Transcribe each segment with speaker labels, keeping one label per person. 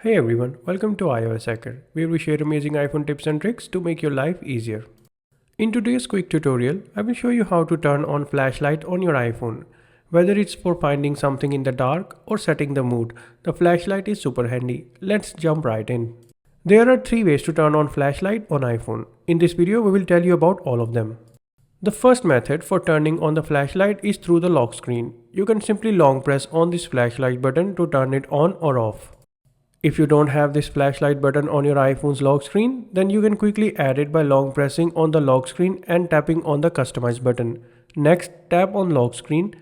Speaker 1: Hey everyone, welcome to iOS Hacker, where we share amazing iPhone tips and tricks to make your life easier. In today's quick tutorial, I will show you how to turn on flashlight on your iPhone. Whether it's for finding something in the dark or setting the mood, the flashlight is super handy. Let's jump right in. There are 3 ways to turn on flashlight on iPhone. In this video, we will tell you about all of them. The first method for turning on the flashlight is through the lock screen. You can simply long press on this flashlight button to turn it on or off. If you don't have this flashlight button on your iPhone's lock screen, then you can quickly add it by long pressing on the lock screen and tapping on the customize button. Next, tap on lock screen,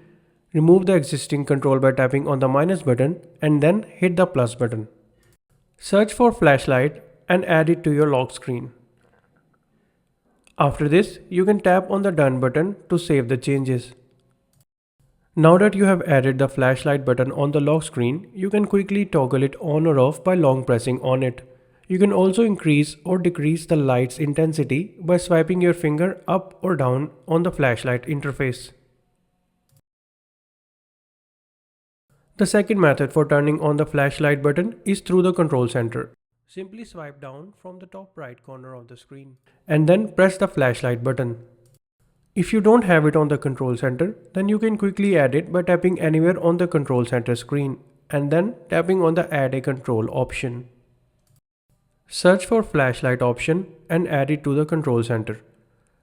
Speaker 1: remove the existing control by tapping on the minus button and then hit the plus button. Search for flashlight and add it to your lock screen. After this, you can tap on the done button to save the changes. Now that you have added the flashlight button on the lock screen, you can quickly toggle it on or off by long pressing on it. You can also increase or decrease the light's intensity by swiping your finger up or down on the flashlight interface. The second method for turning on the flashlight button is through the control center. Simply swipe down from the top right corner of the screen and then press the flashlight button. If you don't have it on the control center, then you can quickly add it by tapping anywhere on the control center screen and then tapping on the add a control option. Search for flashlight option and add it to the control center.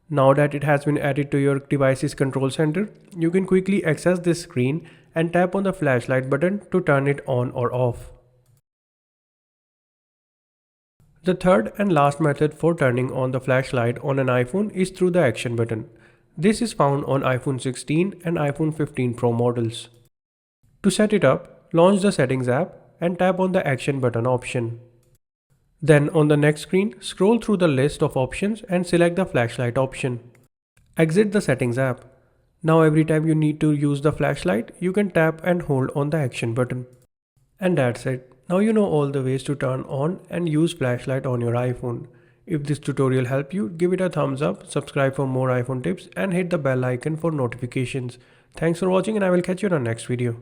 Speaker 1: Now that it has been added to your device's control center, you can quickly access this screen and tap on the flashlight button to turn it on or off. The third and last method for turning on the flashlight on an iPhone is through the action button. This is found on iPhone 16 and iPhone 15 Pro models. To set it up, launch the Settings app and tap on the Action button option. Then on the next screen, scroll through the list of options and select the flashlight option. Exit the Settings app. Now every time you need to use the flashlight, you can tap and hold on the Action button. And that's it. Now you know all the ways to turn on and use flashlight on your iPhone. If this tutorial helped you, give it a thumbs up, subscribe for more iPhone tips and hit the bell icon for notifications. Thanks for watching and I will catch you in the next video.